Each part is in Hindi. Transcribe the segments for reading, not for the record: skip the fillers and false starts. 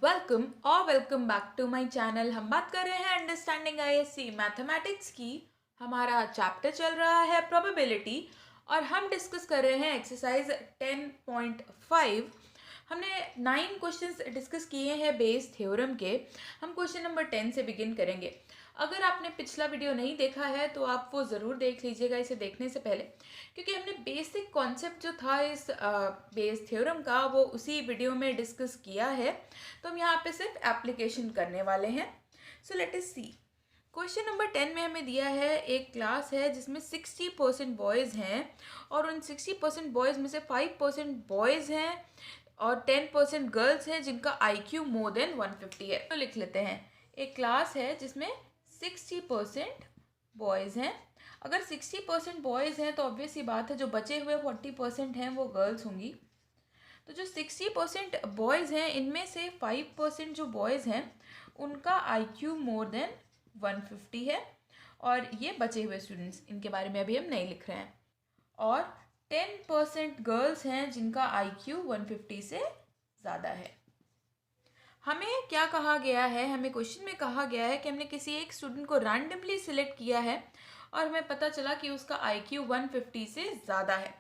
Welcome back to my channel. हम बात कर रहे हैं अंडरस्टैंडिंग आईएससी मैथमेटिक्स की। हमारा चैप्टर चल रहा है प्रोबेबिलिटी और हम डिस्कस कर रहे हैं एक्सरसाइज 10.5। हमने 9 क्वेश्चंस डिस्कस किए हैं बेस थ्योरम के। हम क्वेश्चन नंबर 10 से बिगिन करेंगे। अगर आपने पिछला वीडियो नहीं देखा है तो आप वो ज़रूर देख लीजिएगा इसे देखने से पहले, क्योंकि हमने बेसिक कॉन्सेप्ट जो था इस बेस थ्योरम का वो उसी वीडियो में डिस्कस किया है। तो हम यहाँ पे सिर्फ एप्लीकेशन करने वाले हैं। सो लेट अस सी। क्वेश्चन नंबर 10 में हमें दिया है एक क्लास है जिसमें 60% बॉयज़ हैं और उन 60% बॉयज़ में से 5% बॉयज़ हैं और 10% गर्ल्स हैं जिनका IQ मोर देन 150 है। तो लिख लेते हैं, एक क्लास है जिसमें 60% बॉयज़ हैं। अगर 60% बॉयज़ हैं तो ऑब्वियस ही बात है जो बचे हुए 40% हैं वो गर्ल्स होंगी। तो जो 60% बॉयज़ हैं इनमें से 5% जो बॉयज़ हैं उनका IQ मोर देन 150 है और ये बचे हुए स्टूडेंट्स, इनके बारे में अभी हम नहीं लिख रहे हैं। और 10% गर्ल्स हैं जिनका IQ 150 से ज़्यादा है। हमें क्या कहा गया है, हमें क्वेश्चन में कहा गया है कि हमने किसी एक स्टूडेंट को रैंडमली सिलेक्ट किया है और हमें पता चला कि उसका IQ 150 से ज़्यादा है।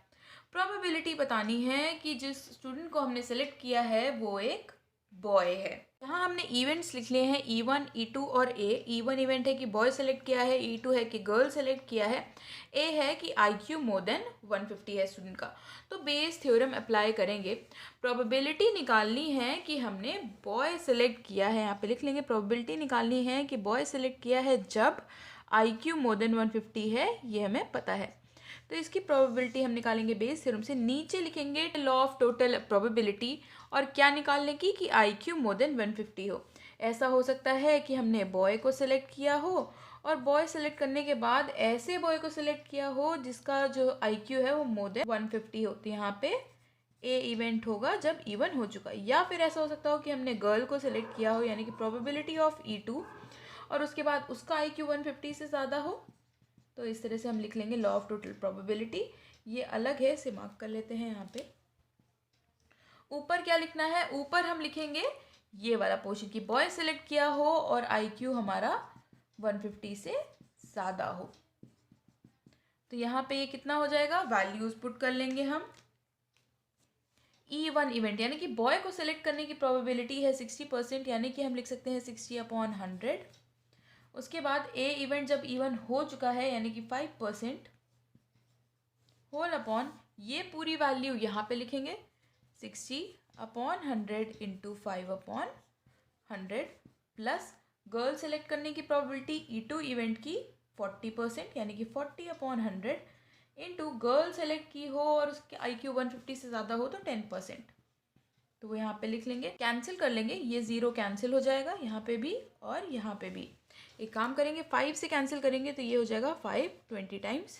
प्रोबेबिलिटी बतानी है कि जिस स्टूडेंट को हमने सेलेक्ट किया है वो एक बॉय है। यहाँ हमने इवेंट्स लिख लिए हैं E1, E2 और A। E1 इवेंट है कि बॉय सेलेक्ट किया है, E2 है कि गर्ल सेलेक्ट किया है, A है कि IQ मोर देन 150 है स्टूडेंट का। तो बेस थ्योरम अप्लाई करेंगे। प्रोबेबिलिटी निकालनी है कि हमने बॉय सेलेक्ट किया है, यहाँ पे लिख लेंगे प्रोबेबिलिटी निकालनी है कि बॉय सेलेक्ट किया है जब IQ मोर देन 150 है, ये हमें पता है। तो इसकी प्रोबेबिलिटी हम निकालेंगे बेस थ्योरम से। नीचे लिखेंगे लॉ ऑफ टोटल प्रोबेबिलिटी और क्या निकालने की कि IQ मोर देन 150 हो। ऐसा हो सकता है कि हमने बॉय को सिलेक्ट किया हो और बॉय सेलेक्ट करने के बाद ऐसे बॉय को सिलेक्ट किया हो जिसका जो IQ है वो मोर देन 150 हो। तो यहाँ पे ए इवेंट होगा जब E1 हो चुका। या फिर ऐसा हो सकता हो कि हमने गर्ल को सिलेक्ट किया हो, यानी कि प्रोबेबिलिटी ऑफ E2 और उसके बाद उसका IQ 150 से ज़्यादा हो। तो इस तरह से हम लिख लेंगे लॉ ऑफ टोटल प्रोबेबिलिटी। ये अलग है, इसे मार्क कर लेते हैं यहाँ पे। ऊपर क्या लिखना है, ऊपर हम लिखेंगे ये वाला पोर्शन कि बॉय सेलेक्ट किया हो और IQ हमारा 150 से ज़्यादा हो। तो यहाँ पे ये कितना हो जाएगा, वैल्यूज पुट कर लेंगे हम। E1 इवेंट यानी कि बॉय को सिलेक्ट करने की प्रोबेबिलिटी है 60%, यानी कि हम लिख सकते हैं 60/100। उसके बाद A इवेंट जब E1 हो चुका है यानी कि 5%, होल अपॉन ये पूरी वैल्यू यहाँ पे लिखेंगे 60/100 इंटू 5/100 प्लस गर्ल सेलेक्ट करने की प्रोबेबिलिटी E2 इवेंट की 40% यानी कि 40/100 इंटू गर्ल सेलेक्ट की हो और उसके IQ 150 से ज़्यादा हो तो 10%। तो वो यहाँ पे लिख लेंगे, कैंसिल कर लेंगे, ये 0 कैंसिल हो जाएगा यहाँ पे भी और यहाँ पे भी। एक काम करेंगे, 5 से कैंसिल करेंगे तो ये हो जाएगा 5 20 टाइम्स,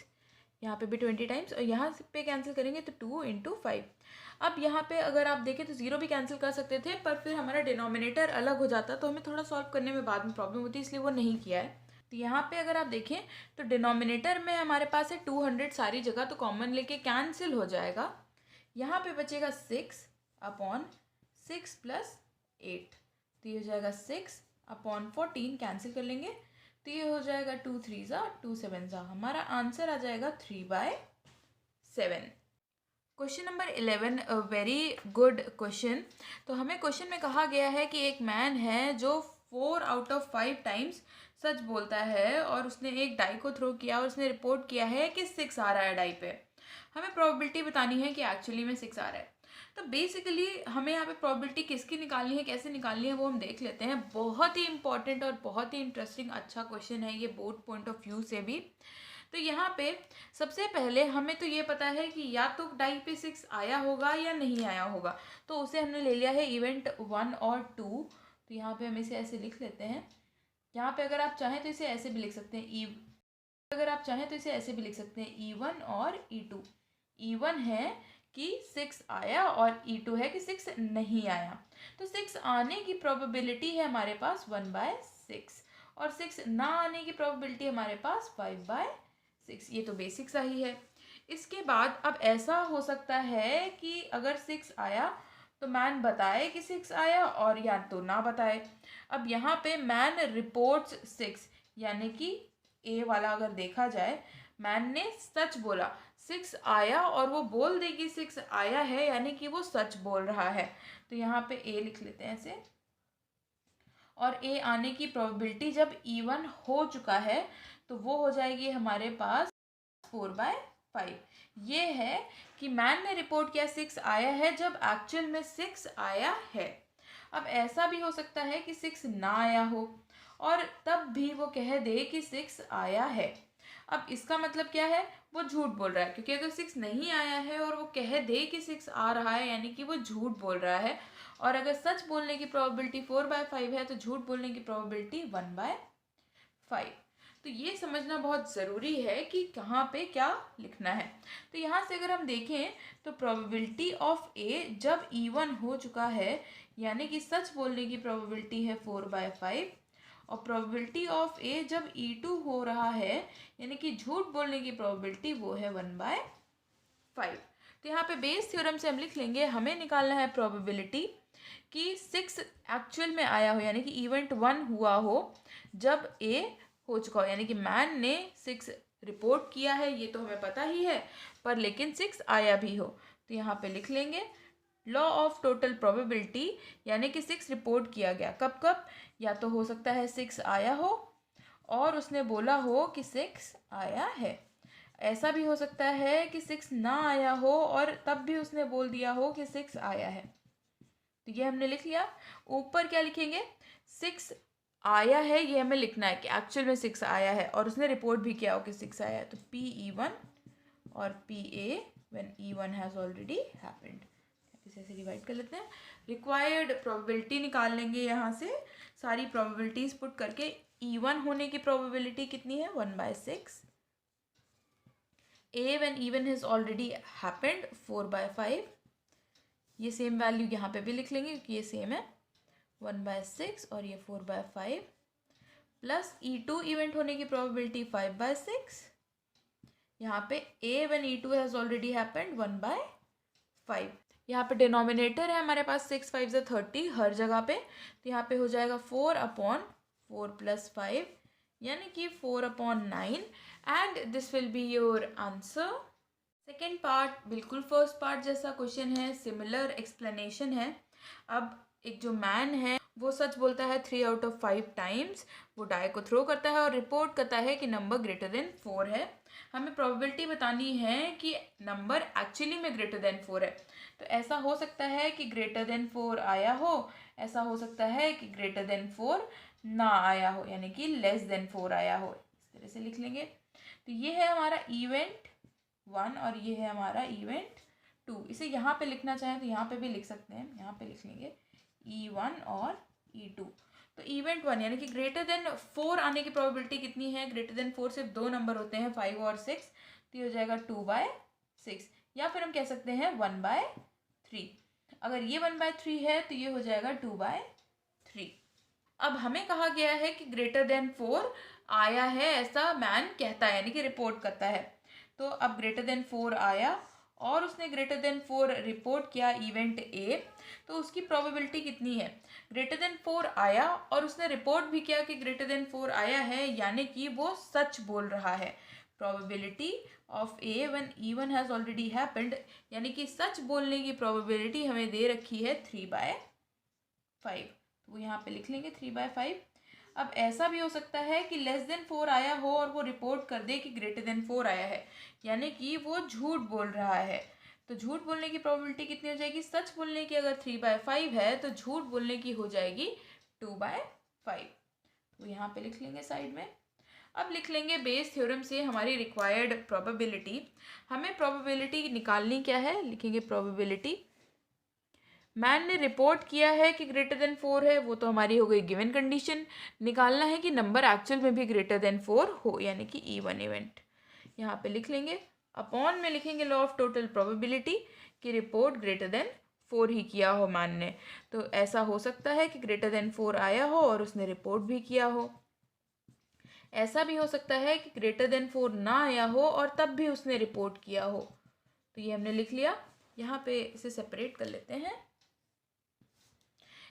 यहाँ पे भी 20 टाइम्स और यहाँ पे कैंसिल करेंगे तो 2 इंटू 5। अब यहाँ पे अगर आप देखें तो 0 भी कैंसिल कर सकते थे पर फिर हमारा डिनोमिनेटर अलग हो जाता तो हमें थोड़ा सॉल्व करने में बाद में प्रॉब्लम होती है, इसलिए वो नहीं किया है। तो यहाँ पे अगर आप देखें तो डिनोमिनेटर में हमारे पास है 200 सारी जगह, तो कॉमन लेके कैंसिल हो जाएगा। यहाँ पे बचेगा 6/6 प्लस 8, तो ये हो जाएगा 6/14, कैंसिल कर लेंगे तो ये हो जाएगा 2 3 2 7। हमारा आंसर आ जाएगा 3/7। Question number 11, very good question. तो हमें क्वेश्चन में कहा गया है कि एक मैन है जो 4 आउट ऑफ 5 टाइम्स सच बोलता है और उसने एक डाई को थ्रो किया और उसने रिपोर्ट किया है कि 6 आ रहा है डाई पे। हमें प्रोबेबिलिटी बतानी है कि एक्चुअली में 6 आ रहा है। तो बेसिकली हमें यहाँ पे प्रोबेबिलिटी किसकी निकालनी है, कैसे निकालनी है वो हम देख लेते हैं। बहुत ही इंपॉर्टेंट और बहुत ही इंटरेस्टिंग अच्छा क्वेश्चन है ये बोर्ड पॉइंट ऑफ व्यू से भी। तो यहाँ पे सबसे पहले हमें तो ये पता है कि या तो डाई पे 6 आया होगा या नहीं आया होगा, तो उसे हमने ले लिया है इवेंट 1 और 2। तो यहाँ पे हम इसे ऐसे लिख लेते हैं। यहाँ पे अगर आप चाहें तो इसे ऐसे भी लिख सकते हैं, अगर आप चाहें तो इसे ऐसे भी लिख सकते हैं E1 और E2। E1 है कि 6 आया और E2 है कि 6 नहीं आया। तो 6 आने की प्रोबेबिलिटी है हमारे पास 1/6 और 6 ना आने की प्रोबेबिलिटी हमारे पास 5/6। ये तो बेसिक सा ही है। इसके बाद अब ऐसा हो सकता है कि अगर 6 आया तो मैन बताए कि 6 आया और या तो ना बताए। अब यहाँ पे मैन रिपोर्ट्स 6, यानी कि ए वाला अगर देखा जाए, मैन ने सच बोला, 6 आया और वो बोल दे कि 6 आया है, यानी कि वो सच बोल रहा है। तो यहाँ पे ए लिख लेते हैं ऐसे। और ए आने की प्रोबेबिलिटी जब इवन हो चुका है तो वो हो जाएगी हमारे पास 4/5। ये है कि मैन ने रिपोर्ट किया 6 आया है जब एक्चुअल में 6 आया है। अब ऐसा भी हो सकता है कि 6 ना आया हो और तब भी वो कह दे कि 6 आया है। अब इसका मतलब क्या है, वो झूठ बोल रहा है, क्योंकि अगर 6 नहीं आया है और वो कह दे कि 6 आ रहा है, यानी कि वो झूठ बोल रहा है। और अगर सच बोलने की प्रोबेबिलिटी 4/5 है तो झूठ बोलने की प्रोबेबिलिटी 1/5। तो ये समझना बहुत ज़रूरी है कि कहाँ पे क्या लिखना है। तो यहाँ से अगर हम देखें तो प्रोबेबिलिटी ऑफ ए जब इवन हो चुका है, यानी कि सच बोलने की प्रोबेबिलिटी है 4/5, और प्रोबेबिलिटी ऑफ ए जब E2 हो रहा है, यानी कि झूठ बोलने की प्रोबेबिलिटी वो है 1/5। तो यहाँ पे बेस थ्योरम से हम लिख लेंगे, हमें निकालना है प्रोबेबिलिटी कि 6 एक्चुअल में आया हो, यानी कि इवेंट 1 हुआ हो जब ए हो चुका हो, यानी कि मैन ने 6 रिपोर्ट किया है, ये तो हमें पता ही है, पर लेकिन 6 आया भी हो। तो यहाँ पे लिख लेंगे लॉ ऑफ टोटल प्रोबेबिलिटी, यानी कि 6 रिपोर्ट किया गया, कब कब, या तो हो सकता है 6 आया हो और उसने बोला हो कि 6 आया है। ऐसा भी हो सकता है कि 6 ना आया हो और तब भी उसने बोल दिया हो कि 6 आया है। तो ये हमने लिख लिया। ऊपर क्या लिखेंगे, 6 आया है, ये हमें लिखना है कि एक्चुअल में 6 आया है और उसने रिपोर्ट भी किया हो कि 6 आया है। तो P(E1) और PA when E1 has already happened. इसे ऐसे डिवाइड कर लेते हैं। रिक्वायर्ड प्रोबेबिलिटी निकाल लेंगे यहाँ से, सारी प्रोबेबिलिटीज पुट करके। E1 होने की प्रोबेबिलिटी कितनी है, 1/6। A when E1 has already happened 4/5। ये सेम वैल्यू यहाँ पे भी लिख लेंगे क्योंकि ये सेम है, 1/6 और ये 4/5, प्लस E2 इवेंट होने की प्रोबेबिलिटी 5/6। यहाँ पे A when E2 has already happened 1/5। यहाँ पे डिनोमिनेटर है हमारे पास 6 5 30 हर जगह पे, तो यहाँ पे हो जाएगा 4/4 + 5, यानी कि 4/9, and this will be your answer. Second part बिल्कुल फर्स्ट पार्ट जैसा क्वेश्चन है, सिमिलर एक्सप्लेनेशन है। अब एक जो मैन है वो सच बोलता है 3 आउट ऑफ 5 टाइम्स, वो डाई को थ्रो करता है और रिपोर्ट करता है कि नंबर ग्रेटर देन 4 है। हमें प्रोबेबिलिटी बतानी है कि नंबर एक्चुअली में ग्रेटर देन 4 है। तो ऐसा हो सकता है कि ग्रेटर देन 4 आया हो, ऐसा हो सकता है कि ग्रेटर देन 4 ना आया हो, यानी कि लेस देन 4 आया हो। इस तरह से लिख लेंगे। तो ये है हमारा इवेंट 1 और ये है हमारा इवेंट 2। इसे यहाँ पे लिखना चाहें तो यहाँ पे भी लिख सकते हैं, यहाँ पे लिख लेंगे E1 और E2। तो इवेंट 1 यानी कि ग्रेटर देन 4 आने की प्रोबेबिलिटी कितनी है, ग्रेटर देन 4 सिर्फ 2 नंबर होते हैं, 5 और 6, तो ये हो जाएगा 2/6, या फिर हम कह सकते हैं 1/3। अगर ये 1/3 है तो ये हो जाएगा 2/3। अब हमें कहा गया है कि ग्रेटर देन 4 आया है, ऐसा मैन कहता है, यानी कि रिपोर्ट करता है। तो अब ग्रेटर देन 4 आया और उसने ग्रेटर देन 4 रिपोर्ट किया इवेंट ए, तो उसकी प्रोबेबिलिटी कितनी है, ग्रेटर देन 4 आया और उसने रिपोर्ट भी किया कि ग्रेटर देन 4 आया है, यानी कि वो सच बोल रहा है। Probability of A when E1 has already happened, यानी कि सच बोलने की प्रोबेबिलिटी हमें दे रखी है 3/5, तो वो यहाँ पे लिख लेंगे 3/5। अब ऐसा भी हो सकता है कि लेस देन 4 आया हो और वो रिपोर्ट कर दे कि ग्रेटर देन 4 आया है, यानी कि वो झूठ बोल रहा है। तो झूठ बोलने की प्रोबेबिलिटी कितनी हो जाएगी, सच बोलने की अगर 3/5 है तो झूठ बोलने की हो जाएगी 2/5। तो यहाँ पे लिख लेंगे साइड में। अब लिख लेंगे बेस थ्योरम से हमारी रिक्वायर्ड प्रोबेबिलिटी। हमें प्रोबेबिलिटी निकालनी क्या है, लिखेंगे प्रोबेबिलिटी मैन ने रिपोर्ट किया है कि ग्रेटर देन 4 है, वो तो हमारी हो गई गिवन कंडीशन। निकालना है कि नंबर एक्चुअल में भी ग्रेटर देन 4 हो, यानी कि E1 इवेंट। यहाँ पे लिख लेंगे, अपॉन में लिखेंगे लॉ ऑफ टोटल प्रोबेबिलिटी कि रिपोर्ट ग्रेटर देन 4 ही किया हो मैन ने। तो ऐसा हो सकता है कि ग्रेटर देन 4 आया हो और उसने रिपोर्ट भी किया हो। ऐसा भी हो सकता है कि ग्रेटर देन 4 ना आया हो और तब भी उसने रिपोर्ट किया हो। तो ये हमने लिख लिया। यहाँ पे इसे सेपरेट कर लेते हैं।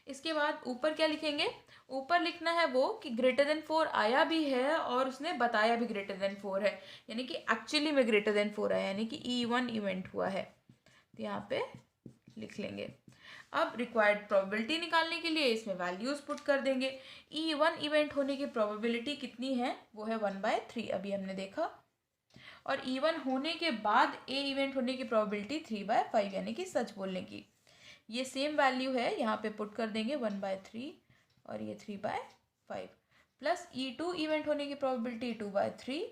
इसके बाद ऊपर क्या लिखेंगे, ऊपर लिखना है वो कि ग्रेटर देन 4 आया भी है और उसने बताया भी ग्रेटर देन 4 है, यानी कि एक्चुअली में ग्रेटर देन 4 है, यानी कि E1 इवेंट हुआ है। तो यहाँ पे लिख लेंगे। अब रिक्वायर्ड प्रोबेबिलिटी निकालने के लिए इसमें वैल्यूज पुट कर देंगे। E1 इवेंट होने की प्रोबेबिलिटी कितनी है, वो है 1/3, अभी हमने देखा। और E1 होने के बाद A इवेंट होने की प्रोबेबिलिटी 3/5, यानी कि सच बोलने की। ये सेम वैल्यू है, यहाँ पे पुट कर देंगे 1/3 और ये 3/5 प्लस E2 इवेंट होने की प्रोबेबिलिटी 2/3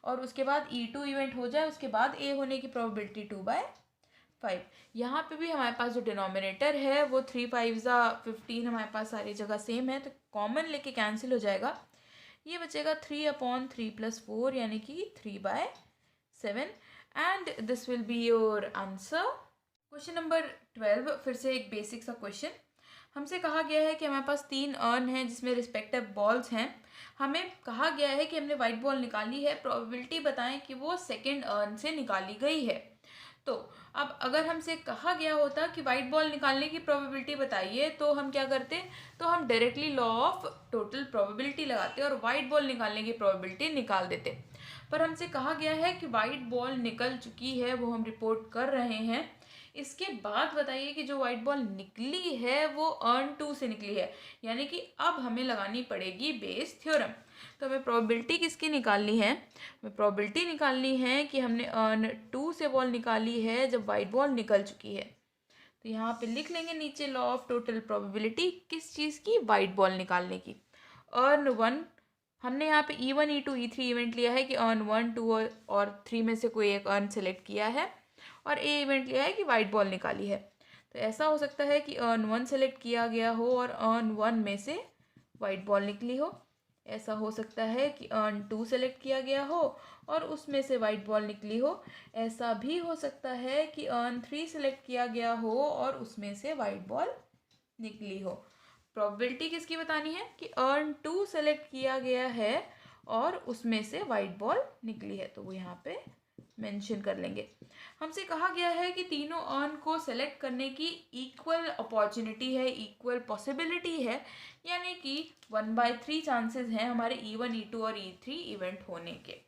और उसके बाद E2 इवेंट हो जाए उसके बाद A होने की प्रोबेबिलिटी 2/5। यहाँ पे भी हमारे पास जो डिनोमिनेटर है वो 3 5 15 हमारे पास सारी जगह सेम है, तो कॉमन लेके कैंसिल हो जाएगा। ये बचेगा 3/3 + 4 यानी कि 3/7 and this will be your answer. Question number 12 फिर से एक बेसिक सा क्वेश्चन। हमसे कहा गया है कि हमारे पास 3 अर्न हैं जिसमें रिस्पेक्टिव बॉल्स हैं। हमें कहा गया है कि हमने वाइट बॉल निकाली है, प्रोबेबिलिटी बताएं कि वो सेकंड अर्न से निकाली गई है। तो अब अगर हमसे कहा गया होता कि वाइट बॉल निकालने की प्रोबेबिलिटी बताइए, तो हम क्या करते, तो हम directly law of total probability लगाते और वाइट बॉल निकालने की प्रोबेबिलिटी निकाल देते। पर हमसे कहा गया है कि वाइट बॉल निकल चुकी है, वो हम रिपोर्ट कर रहे हैं। इसके बाद बताइए कि जो वाइट बॉल निकली है वो अर्न 2 से निकली है, यानी कि अब हमें लगानी पड़ेगी बेस थ्योरम। तो हमें प्रोबेबिलिटी किसकी निकालनी है, हमें प्रोबेबिलिटी निकालनी है कि हमने अर्न 2 से बॉल निकाली है जब वाइट बॉल निकल चुकी है। तो यहाँ पे लिख लेंगे नीचे लॉ ऑफ टोटल प्रोबेबिलिटी किस चीज़ की, वाइट बॉल निकालने की। अर्न 1 हमने यहाँ पे E1 E2 E3 इवेंट लिया है कि अर्न 1 2 और 3 में से कोई एक अर्न सेलेक्ट किया है और A इवेंट लिया है कि वाइट बॉल निकाली है। तो ऐसा हो सकता है कि अर्न 1 सेलेक्ट किया गया हो और अर्न 1 में से वाइट बॉल निकली हो। ऐसा हो सकता है कि अर्न 2 सेलेक्ट किया गया हो और उसमें से वाइट बॉल निकली हो। ऐसा भी हो सकता है कि अर्न 3 सेलेक्ट किया गया हो और उसमें से वाइट बॉल निकली हो। प्रोबेबिलिटी किसकी बतानी है कि अर्न 2 सेलेक्ट किया गया है और उसमें से वाइट बॉल निकली है, तो वो यहाँ पे मेंशन कर लेंगे। हमसे कहा गया है कि तीनों अर्न को सेलेक्ट करने की इक्वल अपॉर्चुनिटी है, इक्वल पॉसिबिलिटी है, यानी कि 1/3 चांसेस हैं हमारे E1 E2 और E3 इवेंट होने के।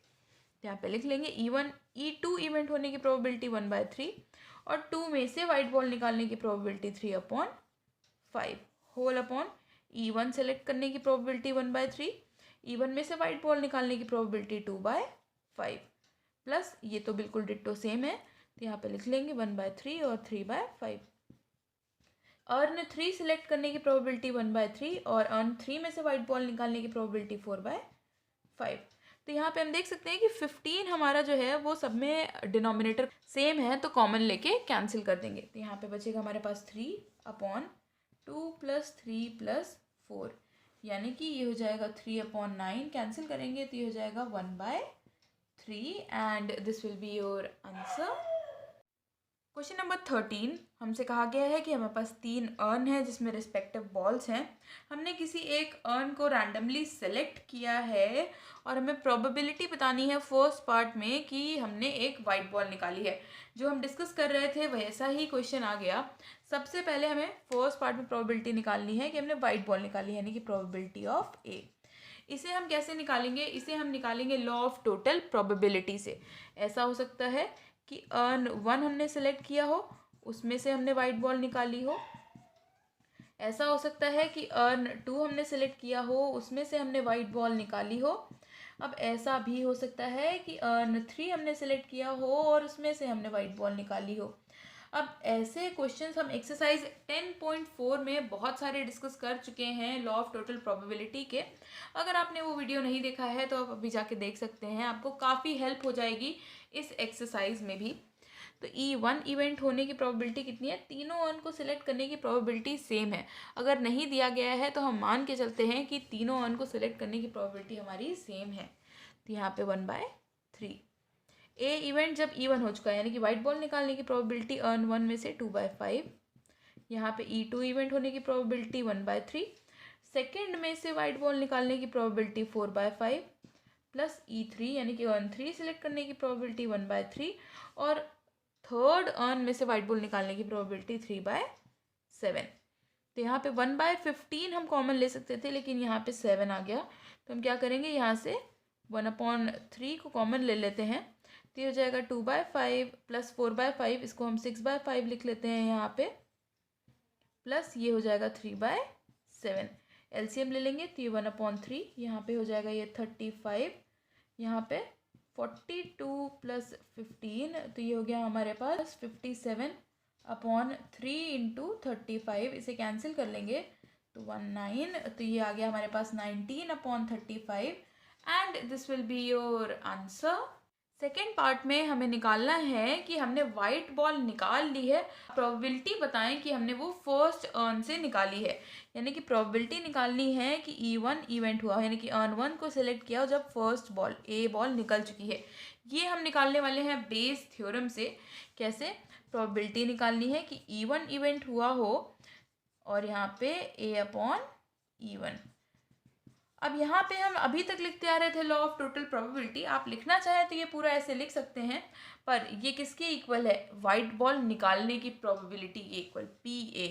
यहाँ पे लिख लेंगे E1 E2 इवेंट होने की प्रोबेबिलिटी 1/3 और 2 में से वाइट बॉल निकालने की probability 3/5 whole upon E1 select करने की प्रोबेबिलिटी 1/3, E1 में से वाइट बॉल निकालने की प्रोबेबिलिटी 2/5 प्लस ये तो बिल्कुल डिट्टो सेम है, तो यहाँ पे लिख लेंगे 1/3 और 3/5। अर्न 3 सेलेक्ट करने की प्रोबेबिलिटी 1/3 और अर्न 3 में से वाइट बॉल निकालने की प्रोबेबिलिटी 4/5। तो यहाँ पे हम देख सकते हैं कि 15 हमारा जो है वो सब में डिनोमिनेटर सेम है, तो कॉमन लेके कैंसिल कर देंगे। तो यहाँ पे बचेगा हमारे पास 3/2 + 3 + 4, यानी कि ये हो जाएगा 3/9, कैंसिल करेंगे तो ये हो जाएगा 1/3 and this will be your answer. Question number 13 हमसे कहा गया है कि हमारे पास 3 अर्न है जिसमें रिस्पेक्टिव बॉल्स हैं। हमने किसी एक अर्न को रैंडमली सेलेक्ट किया है और हमें प्रोबेबिलिटी बतानी है फर्स्ट पार्ट में कि हमने एक वाइट बॉल निकाली है। जो हम डिस्कस कर रहे थे वैसा ही क्वेश्चन आ गया। सबसे पहले हमें फर्स्ट पार्ट में प्रोबेबिलिटी निकालनी है कि हमने वाइट बॉल निकाली है, यानी कि प्रोबेबिलिटी ऑफ ए। इसे हम कैसे निकालेंगे, इसे हम निकालेंगे लॉ ऑफ टोटल प्रोबेबिलिटी से। ऐसा हो सकता है कि अर्न 1 हमने सेलेक्ट किया हो, उसमें से हमने वाइट बॉल निकाली हो। ऐसा हो सकता है कि अर्न 2 हमने सेलेक्ट किया हो, उसमें से हमने वाइट बॉल निकाली हो। अब ऐसा भी हो सकता है कि अर्न 3 हमने सेलेक्ट किया हो और उसमें से हमने वाइट बॉल निकाली हो। अब ऐसे क्वेश्चंस हम एक्सरसाइज 10.4 में बहुत सारे डिस्कस कर चुके हैं लॉ ऑफ टोटल प्रोबेबिलिटी के। अगर आपने वो वीडियो नहीं देखा है तो आप अभी जाके देख सकते हैं, आपको काफ़ी हेल्प हो जाएगी इस एक्सरसाइज में भी। तो E1 इवेंट होने की प्रोबेबिलिटी कितनी है, तीनों अर्न को सिलेक्ट करने की प्रोबेबिलिटी सेम है। अगर नहीं दिया गया है तो हम मान के चलते हैं कि तीनों अर्न को सिलेक्ट करने की प्रोबेबिलिटी हमारी सेम है। तो यहाँ पे 1/3। ए इवेंट जब E1 हो चुका है, यानी कि वाइट बॉल निकालने की प्रोबेबिलिटी अर्न 1 में से 2/5। यहाँ पे E2 इवेंट होने की प्रोबेबिलिटी 1/3। सेकेंड में से वाइट बॉल निकालने की प्रोबेबिलिटी 4/5 प्लस E3 यानी कि अर्न 3 सेलेक्ट करने की प्रोबेबिलिटी 1/3 और थर्ड अर्न में से वाइट बॉल निकालने की प्रोबेबिलिटी 3/7। तो यहाँ पे 1/15 हम कॉमन ले सकते थे, लेकिन यहाँ पे 7 आ गया, तो हम क्या करेंगे, यहाँ से 1/3 को कॉमन ले लेते हैं। तो ये हो जाएगा 2/5 प्लस 4/5, इसको हम 6/5 लिख लेते हैं यहाँ पे, प्लस ये हो जाएगा 3/7। एलसीएम ले लेंगे तो ये 1/3, यहाँ पे हो जाएगा ये 35, यहाँ पे 42 प्लस 15, तो ये हो गया हमारे पास 57/3 इंटू 35, इसे कैंसिल कर लेंगे तो 19, तो ये आ गया हमारे पास 19/35 and this will be your answer. Second part में हमें निकालना है कि हमने वाइट बॉल निकाल ली है, प्रोबेबिलिटी बताएं कि हमने वो फर्स्ट अर्न से निकाली है, यानी कि प्रोबेबिलिटी निकालनी है कि E1 इवेंट हुआ, यानी कि अर्न 1 को सिलेक्ट किया जब फर्स्ट बॉल ए बॉल निकल चुकी है। ये हम निकालने वाले हैं बेस थ्योरम से। कैसे? प्रोबेबिलिटी निकालनी है कि E1 इवेंट हुआ हो और यहाँ पे A/E1। अब यहाँ पे हम अभी तक लिखते आ रहे थे लॉ ऑफ टोटल प्रोबेबिलिटी, आप लिखना चाहें तो ये पूरा ऐसे लिख सकते हैं, पर ये किसके इक्वल है, वाइट बॉल निकालने की प्रोबेबिलिटी इक्वल PA।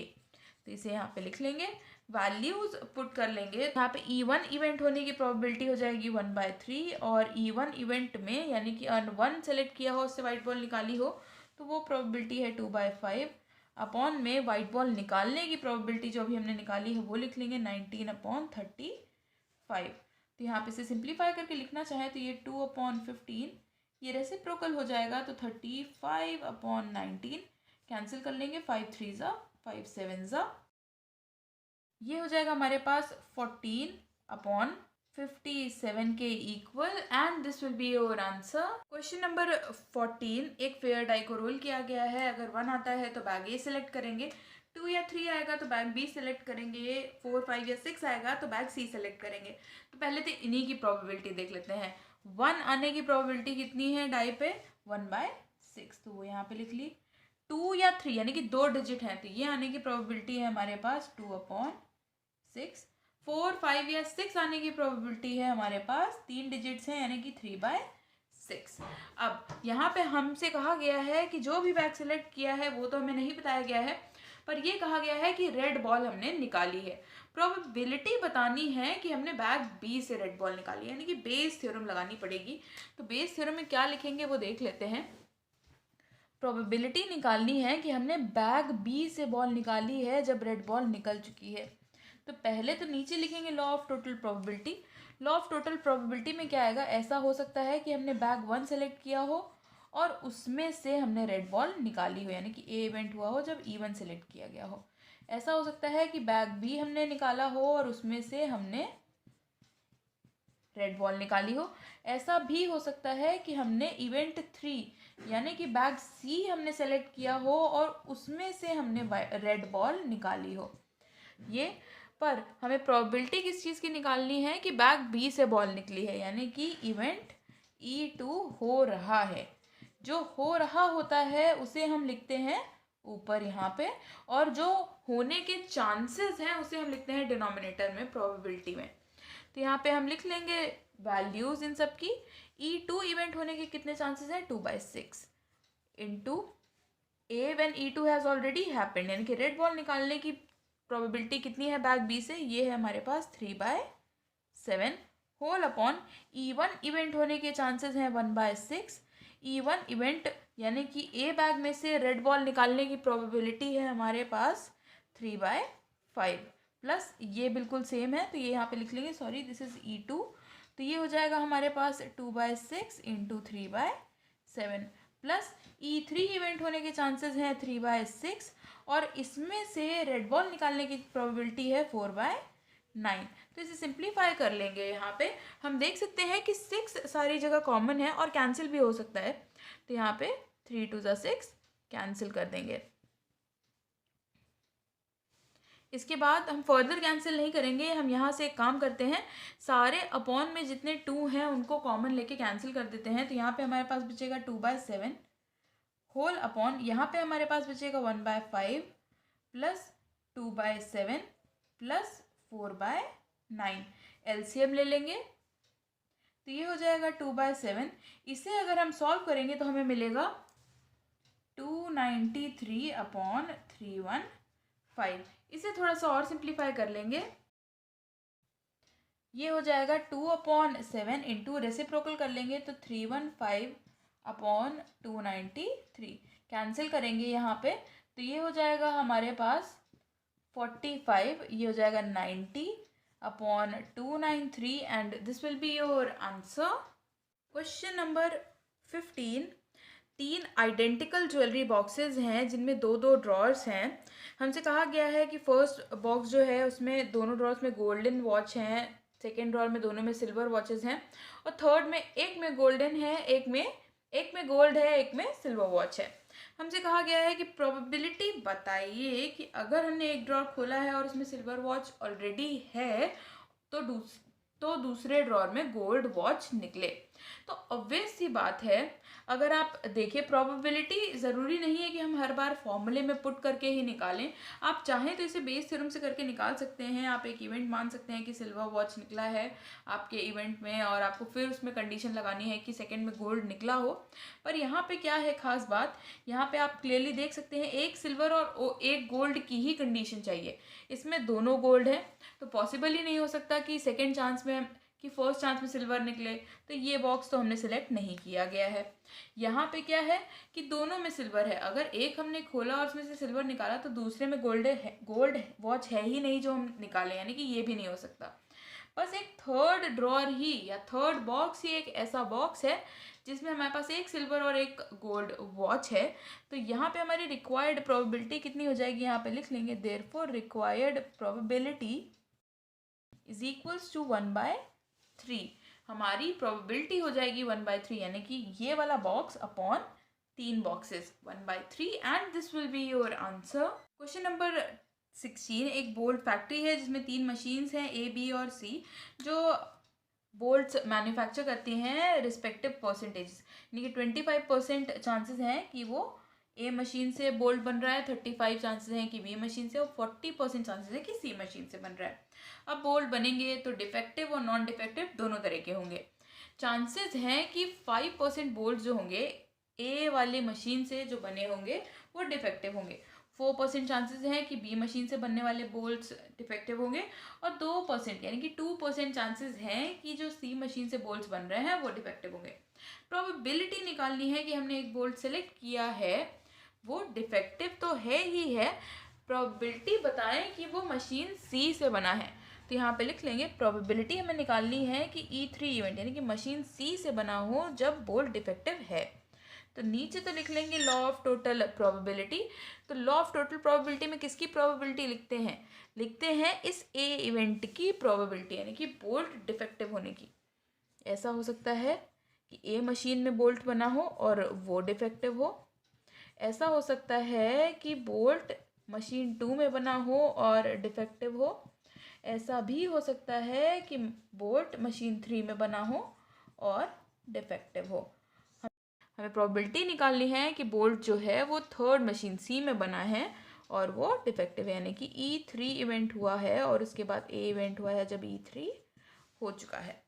तो इसे यहाँ पे लिख लेंगे, वैल्यूज पुट कर लेंगे। यहाँ पे E1 इवेंट होने की प्रोबेबिलिटी हो जाएगी 1/3, और E1 इवेंट में यानी कि अर्न 1 सेलेक्ट किया हो, उससे वाइट बॉल निकाली हो, तो वो प्रोबेबिलिटी है 2/5 अपॉन में वाइट बॉल निकालने की प्रोबेबिलिटी जो भी हमने निकाली है वो लिख लेंगे 19/35। तो यहाँ पे से सिंप्लीफाई करके लिखना चाहे तो ये 2/15, ये रेसिप्रोकल हो जाएगा तो 35/19 कैंसिल कर लेंगे, 5 3 ज़ा 5 7 ज़ा, ये हो जाएगा हमारे पास 14/57 के equal and this will be your answer. Question number 14, एक फेयर डाई को रोल किया गया है, अगर 1 आता है तो बैग ए सिलेक्ट करेंगे, 2 या 3 आएगा तो बैग बी सेलेक्ट करेंगे, 4 5 या 6 आएगा तो बैग सी सेलेक्ट करेंगे। तो पहले तो इन्हीं की प्रोबेबिलिटी देख लेते हैं। 1 आने की प्रोबेबिलिटी कितनी है डाई पे, 1/6, तो वो यहाँ पे लिख ली। 2 या 3 यानी कि 2 डिजिट हैं, तो ये आने की प्रोबेबिलिटी है हमारे पास 2/6। 4 5 या 6 आने की प्रोबेबिलिटी है हमारे पास 3 डिजिट्स हैं, यानी कि 3/6। अब यहाँ पे हमसे कहा गया है कि जो भी बैग सेलेक्ट किया है वो तो हमें नहीं बताया गया है, पर ये कहा गया है कि रेड बॉल हमने निकाली है। प्रोबेबिलिटी बतानी है कि हमने बैग बी से रेड बॉल निकाली है, यानी कि बेस थ्योरम लगानी पड़ेगी। तो बेस थ्योरम में क्या लिखेंगे वो देख लेते हैं। प्रोबेबिलिटी निकालनी है कि हमने बैग बी से बॉल निकाली है जब रेड बॉल निकल चुकी है। तो पहले तो नीचे लिखेंगे law of total probability. Law of total probability में क्या आएगा, ऐसा हो सकता है कि हमने बैग 1 सेलेक्ट किया हो और उसमें से हमने रेड बॉल निकाली हो, यानी कि ए इवेंट हुआ हो जब E1 सेलेक्ट किया गया हो। ऐसा हो सकता है कि बैग बी हमने निकाला हो और उसमें से हमने रेड बॉल निकाली हो। ऐसा भी हो सकता है कि हमने इवेंट 3 यानी कि बैग सी हमने सेलेक्ट किया हो और उसमें से हमने रेड बॉल निकाली हो। ये पर हमें प्रोबेबिलिटी किस चीज़ की निकालनी है कि बैग बी से बॉल निकली है, यानी कि इवेंट E2 हो रहा है। जो हो रहा होता है उसे हम लिखते हैं ऊपर यहाँ पे, और जो होने के चांसेस हैं उसे हम लिखते हैं डिनोमिनेटर में, प्रोबेबिलिटी में। तो यहाँ पे हम लिख लेंगे वैल्यूज इन सब की। E2 इवेंट होने के कितने चांसेस हैं, 2/6 into A when E2 has already happened, यानी कि रेड बॉल निकालने की प्रोबेबिलिटी कितनी है बैग बी से, ये है हमारे पास 3/7 होल अपॉन E1 इवेंट होने के चांसेस हैं 1/6। E1 इवेंट यानी कि ए बैग में से रेड बॉल निकालने की प्रोबेबिलिटी है हमारे पास 3/5, प्लस ये बिल्कुल सेम है तो ये यहाँ पे लिख लेंगे, सॉरी दिस इज E2, तो ये हो जाएगा हमारे पास 2/6 इंटू 3/7, प्लस E3 इवेंट होने के चांसेस हैं 3/6 और इसमें से रेड बॉल निकालने की प्रोबेबिलिटी है 4/9। तो इसे सिंप्लीफाई कर लेंगे। यहाँ पे हम देख सकते हैं कि 6 सारी जगह कॉमन है और कैंसिल भी हो सकता है, तो यहाँ पे 3 2 ज़ा 6 कैंसिल कर देंगे। इसके बाद हम फर्दर कैंसिल नहीं करेंगे, हम यहाँ से एक काम करते हैं, सारे अपॉन में जितने 2 हैं उनको कॉमन लेके कैंसिल कर देते हैं। तो यहाँ पे हमारे पास बचेगा 2/7 होल अपॉन, यहाँ पे हमारे पास बचेगा 1/5 प्लस 2/7 प्लस 4/9। एलसीएम ले लेंगे तो ये हो जाएगा 2/7। इसे अगर हम सॉल्व करेंगे तो हमें मिलेगा 293/315 5। इसे थोड़ा सा और सिंप्लीफाई कर लेंगे, ये हो जाएगा 2/7 इंटू रेसिप्रोकल कर लेंगे तो 315/293 कैंसिल करेंगे यहाँ पे, तो ये हो जाएगा हमारे पास 45, ये हो जाएगा 90/293 and this will be your answer. Question number 15, 3 identical jewellery boxes हैं जिनमें दो दो ड्रॉर्स हैं। हमसे कहा गया है कि फर्स्ट बॉक्स जो है उसमें दोनों ड्रॉर्स में गोल्डन वॉच हैं, सेकेंड ड्रॉर में दोनों में सिल्वर वॉचेस हैं, और थर्ड में एक में गोल्डन है, एक में गोल्ड है, एक में सिल्वर वॉच है। हमसे कहा गया है कि प्रोबेबिलिटी बताइए कि अगर हमने एक ड्रॉर खोला है और उसमें सिल्वर वॉच ऑलरेडी है तो दूसरे ड्रॉर में गोल्ड वॉच निकले। तो ऑब्वियस सी बात है, अगर आप देखिए प्रोबेबिलिटी ज़रूरी नहीं है कि हम हर बार फॉर्मूले में पुट करके ही निकालें। आप चाहें तो इसे बेस थ्योरम से करके निकाल सकते हैं। आप एक इवेंट मान सकते हैं कि सिल्वर वॉच निकला है आपके इवेंट में और आपको फिर उसमें कंडीशन लगानी है कि सेकंड में गोल्ड निकला हो। पर यहाँ पे क्या है खास बात, यहाँ पे आप क्लियरली देख सकते हैं एक सिल्वर और एक गोल्ड की ही कंडीशन चाहिए। इसमें दोनों गोल्ड है तो पॉसिबल ही नहीं हो सकता कि सेकेंड चांस में कि फर्स्ट चांस में सिल्वर निकले, तो ये बॉक्स तो हमने सिलेक्ट नहीं किया गया है। यहाँ पे क्या है कि दोनों में सिल्वर है, अगर एक हमने खोला और उसमें से सिल्वर निकाला तो दूसरे में गोल्ड वॉच है ही नहीं जो हम निकालें, यानी कि ये भी नहीं हो सकता। बस एक थर्ड ड्रॉर ही या थर्ड बॉक्स ही एक ऐसा बॉक्स है जिसमें हमारे पास एक सिल्वर और एक गोल्ड वॉच है। तो यहाँ पे हमारी रिक्वायर्ड प्रोबेबिलिटी कितनी हो जाएगी, यहाँ पे लिख लेंगे therefore required probability is equals to 1/3। हमारी प्रोबेबिलिटी हो जाएगी 1/3, यानी कि ये वाला box upon 3 boxes 1/3 and this will be your answer. Question number 16, एक बोल्ट फैक्ट्री है जिसमें 3 मशीन्स हैं A, B और C जो बोल्ट्स मैन्युफैक्चर करती हैं रिस्पेक्टिव परसेंटेज, यानी कि 25% चांसेस हैं कि वो ए मशीन से बोल्ट बन रहा है, 35 चांसेस हैं कि बी मशीन से, और 40% चांसेस है कि सी मशीन से बन रहा है। अब बोल्ट बनेंगे तो डिफेक्टिव और नॉन डिफेक्टिव दोनों तरह के होंगे। चांसेस हैं कि 5% बोल्ट जो होंगे ए वाली मशीन से जो बने होंगे वो डिफेक्टिव होंगे, 4% चांसेस हैं कि बी मशीन से बनने वाले बोल्ट्स डिफेक्टिव होंगे, और 2% यानी कि 2% चांसेस हैं कि जो सी मशीन से बोल्ट्स बन रहे हैं वो डिफेक्टिव होंगे। प्रोबेबिलिटी निकालनी है कि हमने एक बोल्ट सेलेक्ट किया है वो डिफेक्टिव तो है ही है, प्रोबेबिलिटी बताएं कि वो मशीन सी से बना है। तो यहाँ पे लिख लेंगे प्रोबेबिलिटी हमें निकालनी है कि E3 इवेंट यानी कि मशीन सी से बना हो जब बोल्ट डिफेक्टिव है। तो नीचे तो लिख लेंगे लॉ ऑफ टोटल प्रोबेबिलिटी। तो लॉ ऑफ टोटल प्रोबेबिलिटी में किसकी प्रोबेबिलिटी लिखते हैं इस ए इवेंट की प्रोबेबिलिटी, यानी कि बोल्ट डिफेक्टिव होने की। ऐसा हो सकता है कि ए मशीन में बोल्ट बना हो और वो डिफेक्टिव हो, ऐसा हो सकता है कि बोल्ट मशीन 2 में बना हो और डिफेक्टिव हो, ऐसा भी हो सकता है कि बोल्ट मशीन 3 में बना हो और डिफेक्टिव हो। हमें प्रोबेबिलिटी निकालनी है कि बोल्ट जो है वो थर्ड मशीन सी में बना है और वो डिफेक्टिव है, यानी कि E3 इवेंट हुआ है और उसके बाद ए इवेंट हुआ है जब E3 हो चुका है।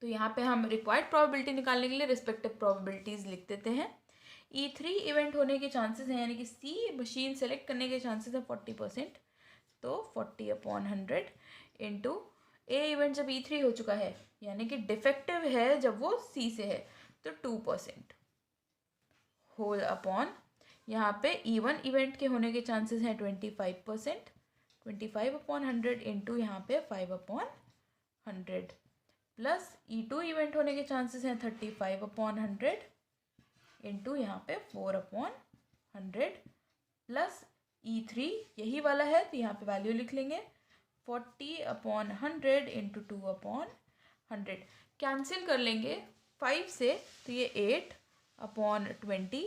तो यहाँ पे हम रिक्वायर्ड प्रोबेबिलिटी निकालने के लिए रिस्पेक्टिव प्रोबेबिलिटीज़ लिख देते हैं। E3 इवेंट होने के चांसेस हैं, यानी कि सी मशीन सेलेक्ट करने के चांसेस हैं 40%, तो 40/100 इंटू ए इवेंट जब E3 हो चुका है यानी कि डिफेक्टिव है जब वो सी से है तो 2% होल अपॉन, यहाँ पे E1 इवेंट के होने के चांसेस हैं 25%, 25/100 इंटू यहाँ पे 5/100 प्लस E2 इवेंट होने के चांसेस हैं 35/100 इंटू यहाँ पे 4/100 प्लस E3 यही वाला है तो यहाँ पे वैल्यू लिख लेंगे 40/100 इंटू 2/100। कैंसिल कर लेंगे 5 से तो ये 8/20,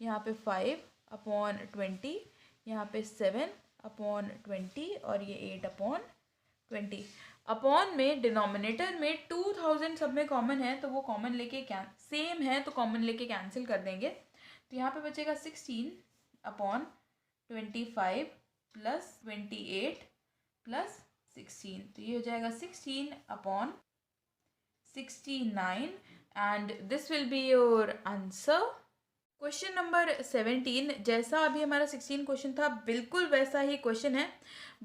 यहाँ पे 5/20, यहाँ पे 7/20 और ये 8/20। अपॉन में डिनोमिनेटर में 2000 सब में कॉमन है तो वो कॉमन लेके सेम है तो कॉमन लेके कैंसिल कर देंगे। तो यहाँ पे बचेगा 16/25 प्लस 28 प्लस 16, तो ये हो जाएगा 16/69 and this will be your answer. Question number 17, जैसा अभी हमारा 16 क्वेश्चन था बिल्कुल वैसा ही क्वेश्चन है।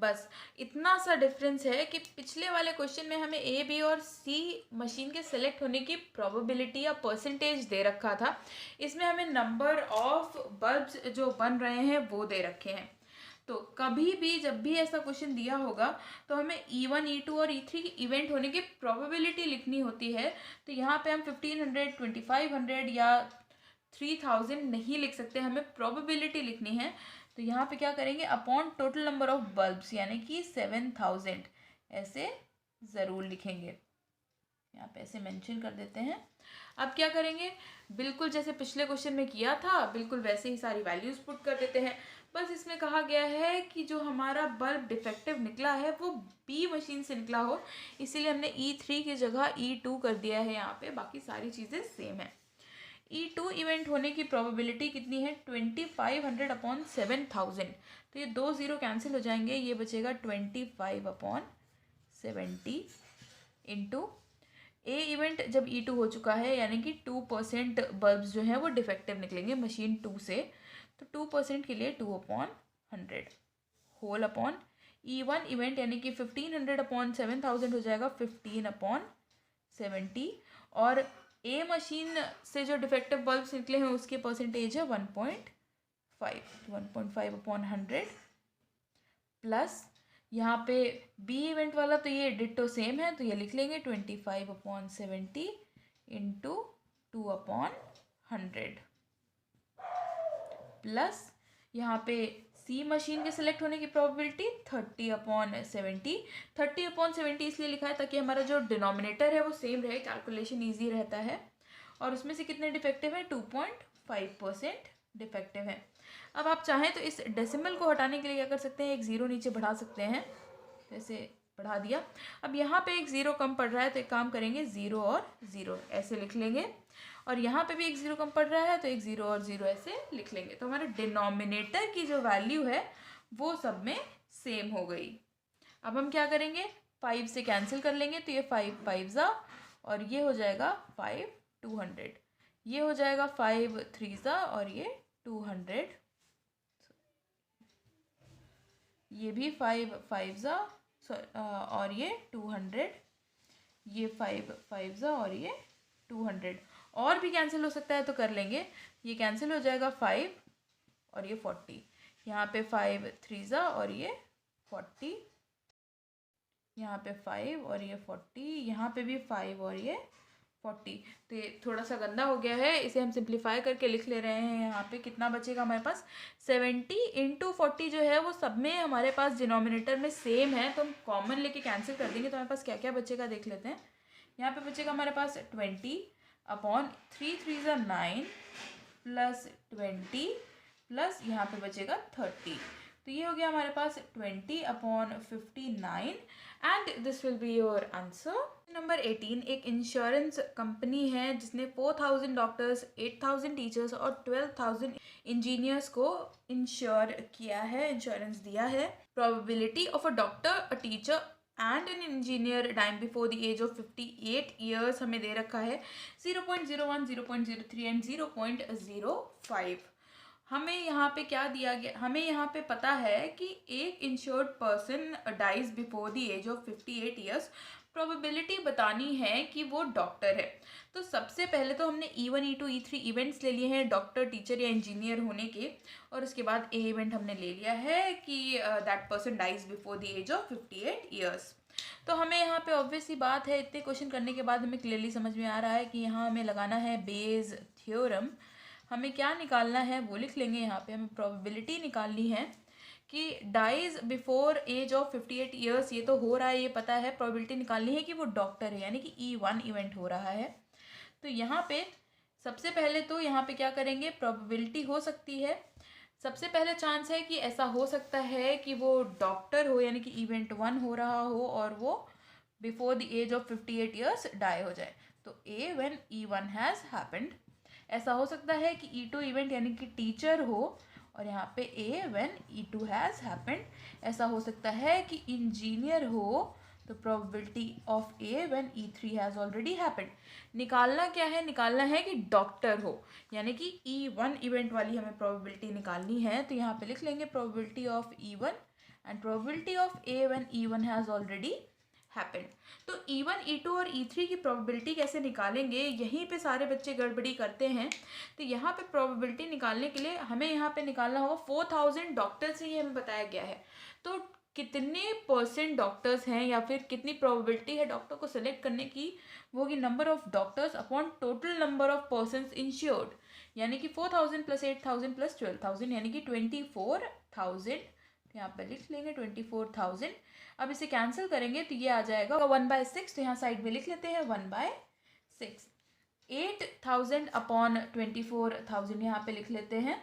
बस इतना सा डिफरेंस है कि पिछले वाले क्वेश्चन में हमें ए, बी और सी मशीन के सेलेक्ट होने की प्रोबेबिलिटी या परसेंटेज दे रखा था। इसमें हमें नंबर ऑफ बल्ब्स जो बन रहे हैं वो दे रखे हैं। तो कभी भी जब भी ऐसा क्वेश्चन दिया होगा तो हमें E1, E2 और E3 की इवेंट होने की प्रोबेबिलिटी लिखनी होती है। तो यहाँ पे हम 1500, 2500 या 3000 नहीं लिख सकते, हमें प्रोबेबिलिटी लिखनी है। तो यहाँ पे क्या करेंगे, upon total number of bulbs यानी कि 7000 ऐसे ज़रूर लिखेंगे। यहाँ पे ऐसे मेंशन कर देते हैं। अब क्या करेंगे, बिल्कुल जैसे पिछले क्वेश्चन में किया था बिल्कुल वैसे ही सारी वैल्यूज़ पुट कर देते हैं। बस इसमें कहा गया है कि जो हमारा बल्ब डिफेक्टिव निकला है वो बी मशीन से निकला हो, इसीलिए हमने E3 की जगह E2 कर दिया है यहाँ पे, बाकी सारी चीज़ें सेम है। E2 इवेंट होने की प्रोबेबिलिटी कितनी है, 2500 अपॉन 7000। तो ये 2 0 कैंसिल हो जाएंगे, ये बचेगा 25 अपॉन 70 इंटू ए इवेंट जब E2 हो चुका है यानी कि 2% बल्ब्स जो हैं वो डिफेक्टिव निकलेंगे मशीन 2 से। तो 2% के लिए 2 upon 100 whole upon E1 event यानी कि 1500 अपॉन 7000 हो जाएगा 15 अपॉन 70। और ए मशीन से जो डिफेक्टिव बल्ब्स निकले हैं उसके परसेंटेज है 1.5 अपॉन 100 प्लस यहाँ पे बी इवेंट वाला तो ये डिट्टो सेम है तो ये लिख लेंगे 25 अपॉन 70 इंटू 2 अपॉन 100 प्लस यहाँ पे सी मशीन के सिलेक्ट होने की प्रोबेबिलिटी 30 अपॉन 70। 30 अपॉन 70 इसलिए लिखा है ताकि हमारा जो डिनोमिनेटर है वो सेम रहे, कैलकुलेशन ईजी रहता है। और उसमें से कितने डिफेक्टिव हैं, 2.5% डिफेक्टिव है। अब आप चाहें तो इस डेसिमल को हटाने के लिए क्या कर सकते हैं, एक ज़ीरो नीचे बढ़ा सकते हैं, जैसे बढ़ा दिया। अब यहाँ पे एक ज़ीरो कम पड़ रहा है तो एक काम करेंगे, ज़ीरो और ज़ीरो ऐसे लिख लेंगे। और यहाँ पे भी एक ज़ीरो कम पड़ रहा है तो एक ज़ीरो और ज़ीरो ऐसे लिख लेंगे। तो हमारे डिनोमिनेटर की जो वैल्यू है वो सब में सेम हो गई। अब हम क्या करेंगे, 5 से कैंसिल कर लेंगे तो ये 5 5 ज़ा और ये हो जाएगा 5 200, ये हो जाएगा 5 3 ज़ा और ये 200, ये भी 5 5 ज़ा और ये 200, ये 5 5 ज़ा और ये 200। और भी कैंसिल हो सकता है तो कर लेंगे, ये कैंसिल हो जाएगा 5 और ये 40, यहाँ पे 5 3 ज़ा और ये 40, यहाँ पे 5 और ये 40, यहाँ पे भी 5 और ये 40। तो ये थोड़ा सा गंदा हो गया है, इसे हम सिंप्लीफाई करके लिख ले रहे हैं। यहाँ पे कितना बचेगा हमारे पास, 70 इंटू 40 जो है वो सब में हमारे पास डिनोमिनेटर में सेम है तो हम कॉमन लेके कैंसिल कर देंगे। तो हमारे पास क्या क्या बचेगा देख लेते हैं। यहाँ पे बचेगा हमारे पास 20 अपॉन 3 3 ज़ा 9 प्लस 20 प्लस यहाँ पे बचेगा 30। तो ये हो गया हमारे पास 20 upon 59 and this will be your answer. Number 18, एक इंश्योरेंस कंपनी है जिसने 4000 डॉक्टर्स, 8000 टीचर्स और 12000 इंजीनियर्स को इंश्योर किया है, इंश्योरेंस दिया है। Probability of a doctor, a teacher and an engineer dying before the age of 58 years हमें दे रखा है 0.01, 0.03 एंड 0.05। हमें यहाँ पे क्या दिया गया, हमें यहाँ पे पता है कि एक insured person dies before the age of 58 years, probability बतानी है कि वो डॉक्टर है। तो सबसे पहले तो हमने E1, E2, E3 इवेंट्स ले लिए हैं डॉक्टर, टीचर या इंजीनियर होने के, और उसके बाद ए इवेंट हमने ले लिया है कि that person dies before the age of 58 years. तो हमें यहाँ पे ऑब्वियस सी बात है, इतने क्वेश्चन करने के बाद हमें क्लियरली समझ में आ रहा है कि यहाँ हमें लगाना है बेज थ्योरम। हमें क्या निकालना है वो लिख लेंगे। यहाँ पे हमें प्रोबेबिलिटी निकालनी है कि dies before age of 58 years, ये तो हो रहा है ये पता है, प्रोबेबिलिटी निकालनी है कि वो डॉक्टर है यानी कि E1 इवेंट हो रहा है। तो यहाँ पे सबसे पहले तो यहाँ पे क्या करेंगे, प्रोबेबिलिटी हो सकती है, सबसे पहले चांस है कि ऐसा हो सकता है कि वो डॉक्टर हो यानी कि इवेंट 1 हो रहा हो और वो before the age of 58 years die हो जाए। तो ए व्हेन E1 हैज़ हैपेंड। ऐसा हो सकता है कि E2 इवेंट यानी कि टीचर हो और यहाँ पे ए व्हेन E2 हैज़ हैपेंड। ऐसा हो सकता है कि इंजीनियर हो तो probability of A when E3 has already happened. निकालना क्या है, निकालना है कि डॉक्टर हो, यानी कि E1 इवेंट वाली हमें प्रोबेबिलिटी निकालनी है। तो यहाँ पे लिख लेंगे probability of E1 and probability of A when E1 has already happened. तो E1, E2 और E3 की प्रोबेबिलिटी कैसे निकालेंगे, यहीं पे सारे बच्चे गड़बड़ी करते हैं। तो यहाँ पे प्रोबेबिलिटी निकालने के लिए हमें यहाँ पे निकालना होगा 4000 डॉक्टर्स ही हमें बताया गया है। तो कितने परसेंट डॉक्टर्स हैं या फिर कितनी प्रोबेबिलिटी है डॉक्टर को सिलेक्ट करने की, वो होगी number of doctors upon total number of persons insured, यानी कि 4000 प्लस 8000 प्लस 12000 यानी कि 24000। यहाँ पे लिख लेंगे 24000। अब इसे कैंसिल करेंगे तो ये आ जाएगा 1/6। तो यहाँ साइड में लिख लेते हैं 1/6। 8000 अपॉन 24000 यहाँ पे लिख लेते हैं।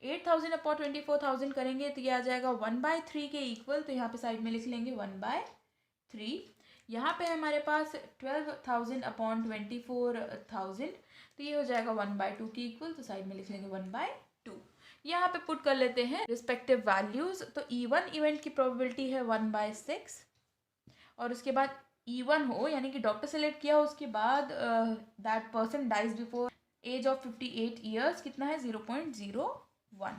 8000 अपॉन 24000 करेंगे तो ये आ जाएगा 1/3 के इक्वल। तो यहाँ पे साइड में लिख लेंगे 1/3। यहाँ पे हमारे पास 12000 अपॉन 24000, तो ये हो जाएगा 1/2 के इक्वल। तो साइड में लिख लेंगे 1/2। यहाँ पे पुट कर लेते हैं रिस्पेक्टिव वैल्यूज। तो E1 इवेंट की प्रोबेबिलिटी है 1/6 और उसके बाद E1 हो, यानी कि डॉक्टर सेलेक्ट किया, उसके बाद that person dies before age of 58 years, कितना है 0.01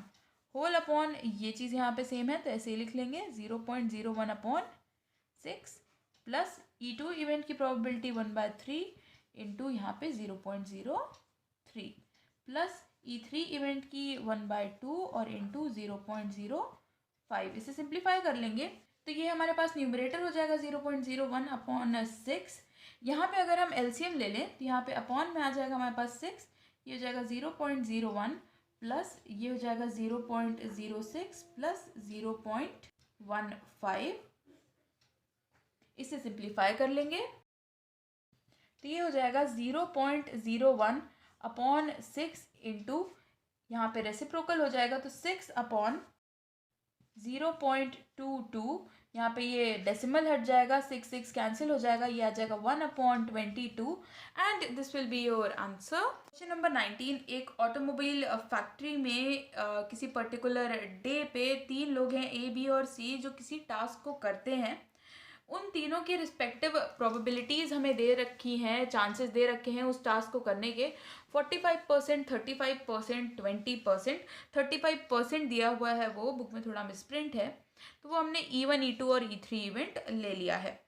होल अपॉन, ये चीज़ यहाँ पे सेम है तो ऐसे ही लिख लेंगे 0.01 अपॉन 6 प्लस E2 इवेंट की प्रोबेबिलिटी 1/3 इंटू यहाँ पे 0.03 प्लस E3 इवेंट की 1/2 और इंटू 0.05। इसे सिंप्लीफाई कर लेंगे तो ये हमारे पास न्यूमरेटर हो जाएगा 0.01 अपॉन 6। यहाँ पे अगर हम एलसीएम ले लें तो यहाँ पे अपॉन में आ जाएगा हमारे पास 6, ये हो जाएगा 0.01 प्लस ये हो जाएगा 0.06 प्लस 0.15। इसे सिंप्लीफाई कर लेंगे तो ये हो जाएगा 0.01 अपॉन 6 इंटू, यहाँ पे रेसिप्रोकल हो जाएगा तो 6 अपॉन 0.22, यहाँ पे ये डेसिमल हट जाएगा, 6 कैंसिल हो जाएगा, ये आ जाएगा 1/22 and this will be your answer. Question number 19, एक ऑटोमोबाइल फैक्ट्री में किसी पर्टिकुलर डे पे 3 लोग हैं A, B और C जो किसी टास्क को करते हैं। उन तीनों की रिस्पेक्टिव प्रोबेबिलिटीज़ हमें दे रखी हैं, चांसेस दे रखे हैं उस टास्क को करने के 45%, 35%, 20%। 35% दिया हुआ है, वो बुक में थोड़ा मिसप्रिंट है, तो वो हमने E1, E2 और E3 इवेंट ले लिया है।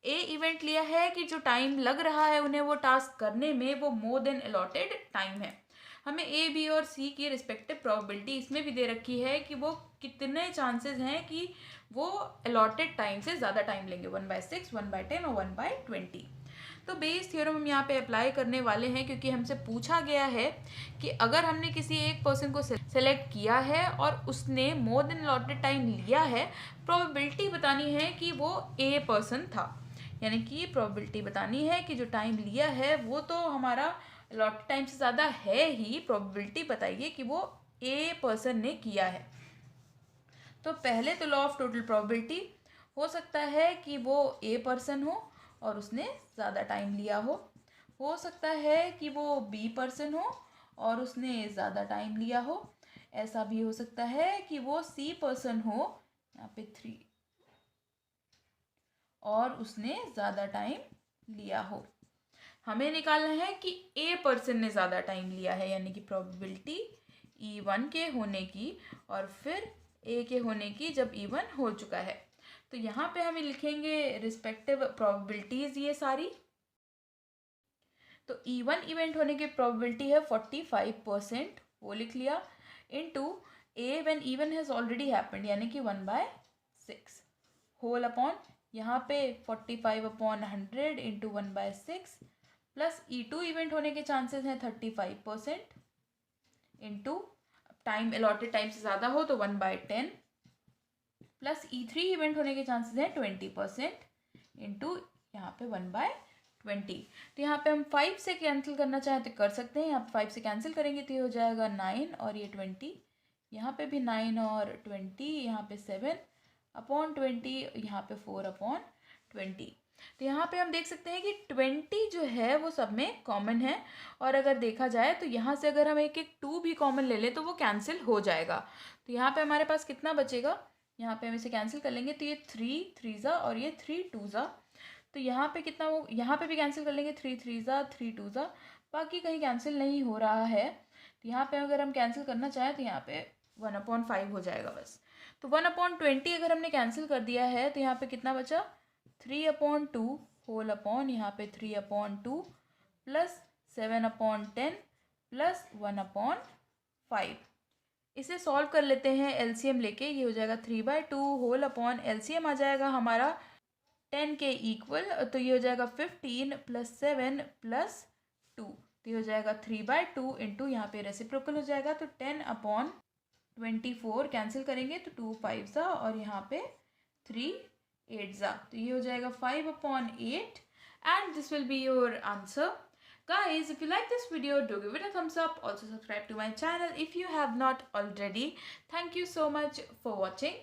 ए इवेंट लिया है कि जो टाइम लग रहा है उन्हें वो टास्क करने में, वो मोर देन अलॉटेड टाइम है। हमें ए, बी और सी की रिस्पेक्टिव प्रोबेबिलिटी इसमें भी दे रखी है कि वो कितने चांसेस हैं कि वो अलॉटेड टाइम से ज़्यादा टाइम लेंगे, 1/6, 1/10 और 1/20। तो बेस थ्योरम हम यहाँ पे अप्लाई करने वाले हैं क्योंकि हमसे पूछा गया है कि अगर हमने किसी एक पर्सन को सेलेक्ट किया है और उसने मोर देन अलॉटेड टाइम लिया है, प्रोबेबिलिटी बतानी है कि वो ए पर्सन था, यानी कि प्रोबेबिलिटी बतानी है कि जो टाइम लिया है वो तो हमारा अलॉटेड टाइम से ज़्यादा है ही, प्रोबेबिलिटी बताइए कि वो ए पर्सन ने किया है। तो पहले तो लॉ ऑफ टोटल प्रोबेबिलिटी, हो सकता है कि वो ए पर्सन हो और उसने ज़्यादा टाइम लिया हो सकता है कि वो बी पर्सन हो और उसने ज़्यादा टाइम लिया हो, ऐसा भी हो सकता है कि वो सी पर्सन हो, यहाँ पे 3, और उसने ज़्यादा टाइम लिया हो। हमें निकालना है कि ए पर्सन ने ज़्यादा टाइम लिया है, यानी कि प्रोबेबिलिटी E1 के होने की और फिर ए के होने की जब E1 हो चुका है। तो यहाँ पे हमें लिखेंगे रिस्पेक्टिव प्रोबेबिलिटीज़ ये सारी। तो E1 इवेंट होने की प्रोबेबिलिटी है 45%, वो लिख लिया, into A when E1 has already happened यानी कि 1/6 होल अपॉन, यहाँ पे 45 upon 100 into 1/6 plus E2 event होने के चांसेस हैं 35% इंटू टाइम अलॉटेड टाइम से ज़्यादा हो तो 1/10 प्लस E3 इवेंट होने के चांसेस हैं 20% इंटू यहाँ पे 1/20। तो यहाँ पे हम 5 से कैंसिल करना चाहें तो कर सकते हैं, यहाँ पे 5 से कैंसिल करेंगे तो ये हो जाएगा 9 और ये 20, यहाँ पे भी 9 और 20, यहाँ पे 7 अपॉन 20, यहाँ पे 4 अपॉन 20। तो यहाँ पे हम देख सकते हैं कि 20 जो है वो सब में कॉमन है, और अगर देखा जाए तो यहाँ से अगर हम एक 2 भी कॉमन ले लें तो वो कैंसिल हो जाएगा। तो यहाँ पे हमारे पास कितना बचेगा, यहाँ पे हम इसे कैंसिल कर लेंगे तो ये 3 3 ज़ा और ये 3 2 ज़ा। तो यहाँ पे कितना हो, यहाँ पे भी कैंसिल कर लेंगे 3 3 ज़ा 3 2 ज़ा, बाकी कहीं कैंसिल नहीं हो रहा है। तो यहाँ पे अगर हम कैंसिल करना चाहें तो यहाँ पे 1/5 हो जाएगा बस। तो 1/20 अगर हमने कैंसिल कर दिया है तो यहाँ पे कितना बचा, 3/2 होल अपॉन यहाँ पे 3/2 प्लस 7/10 प्लस 1/5। इसे सॉल्व कर लेते हैं एलसीएम लेके। ये हो जाएगा 3/2 होल अपॉन एलसीएम आ जाएगा हमारा 10 के इक्वल, तो ये हो जाएगा 15 प्लस 7 प्लस 2। तो ये हो जाएगा 3/2 इंटू यहाँ पे रेसिप्रोकल हो जाएगा तो 10/24 कैंसिल करेंगे तो 2 5 ज़ा और यहाँ पे 3 8 ज़ा। तो ये हो जाएगा 5/8 and this will be your answer. Guys, if you like this video, do give it a thumbs up. Also subscribe to my channel if you have not already. Thank you so much for watching.